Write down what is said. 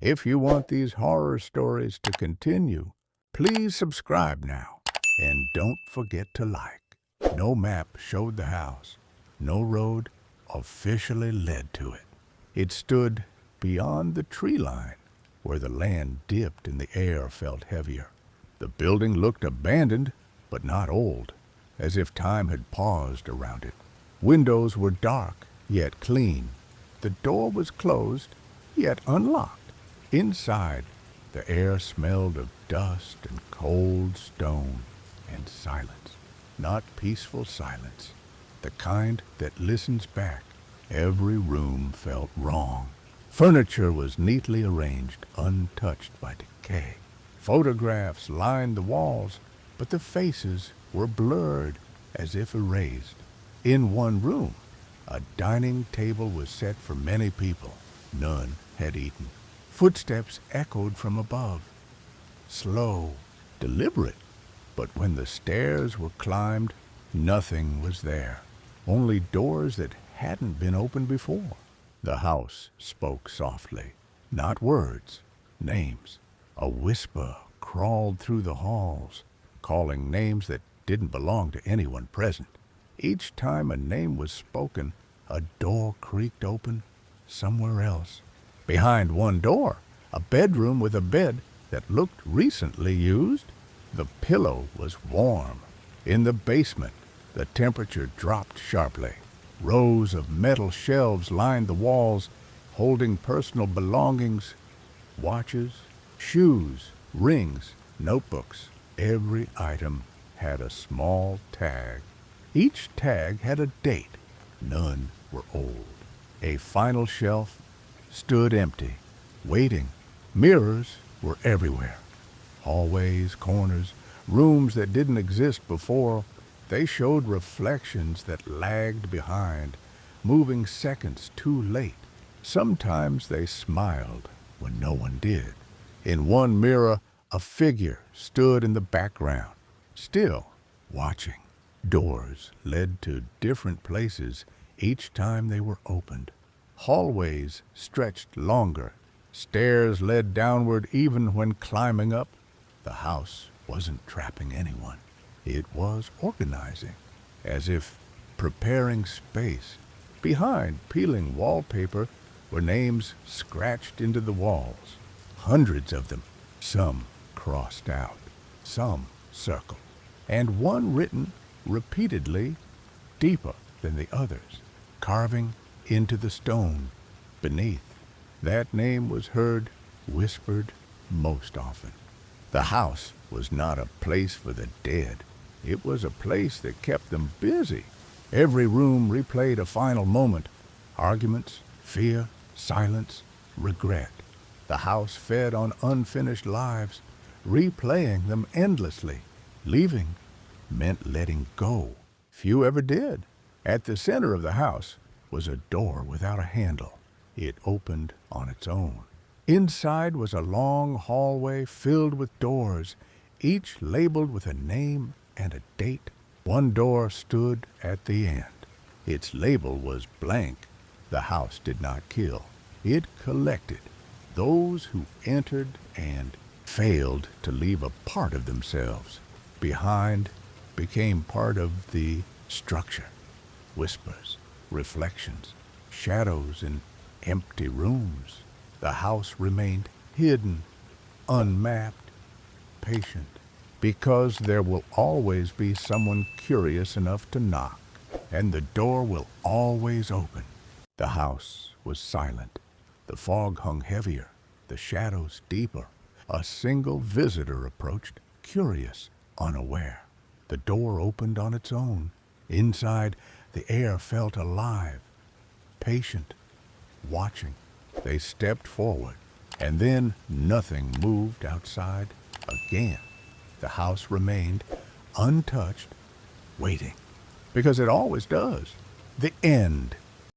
If you want these horror stories to continue, please subscribe now. And don't forget to like. No map showed the house. No road officially led to it. It stood beyond the tree line, where the land dipped and the air felt heavier. The building looked abandoned, but not old, as if time had paused around it. Windows were dark, yet clean. The door was closed, yet unlocked. Inside, the air smelled of dust and cold stone and silence. Not peaceful silence, the kind that listens back. Every room felt wrong. Furniture was neatly arranged, untouched by decay. Photographs lined the walls, but the faces were blurred, as if erased. In one room, a dining table was set for many people. None had eaten. Footsteps echoed from above. Slow, deliberate. But when the stairs were climbed, nothing was there. Only doors that hadn't been opened before. The house spoke softly. Not words, names. A whisper crawled through the halls, calling names that didn't belong to anyone present. Each time a name was spoken, a door creaked open somewhere else. Behind one door, a bedroom with a bed that looked recently used. The pillow was warm. In the basement, the temperature dropped sharply. Rows of metal shelves lined the walls, holding personal belongings, watches, shoes, rings, notebooks. Every item had a small tag. Each tag had a date. None were old. A final shelf stood empty, waiting. Mirrors were everywhere. Hallways, corners, rooms that didn't exist before. They showed reflections that lagged behind, moving seconds too late. Sometimes they smiled when no one did. In one mirror, a figure stood in the background, still watching. Doors led to different places each time they were opened. Hallways stretched longer. Stairs led downward even when climbing up. The house wasn't trapping anyone. It was organizing, as if preparing space. Behind peeling wallpaper were names scratched into the walls. Hundreds of them, some crossed out, some circled, and one written repeatedly, deeper than the others, carving into the stone beneath. That name was heard whispered most often. The house was not a place for the dead. It was a place that kept them busy. Every room replayed a final moment. Arguments, fear, silence, regret. The house fed on unfinished lives, replaying them endlessly. Leaving meant letting go. Few ever did. At the center of the house was a door without a handle. It opened on its own. Inside was a long hallway filled with doors, each labeled with a name and a date. One door stood at the end. Its label was blank. The house did not kill. It collected those who entered and failed to leave a part of themselves behind, became part of the structure. Whispers, reflections, shadows in empty rooms. The house remained hidden, unmapped, patient, because there will always be someone curious enough to knock, and the door will always open. The house was silent. The fog hung heavier, the shadows deeper. A single visitor approached, curious, unaware. The door opened on its own. Inside, the air felt alive, patient, watching. They stepped forward, and then nothing moved outside again. The house remained untouched, waiting, because it always does. The end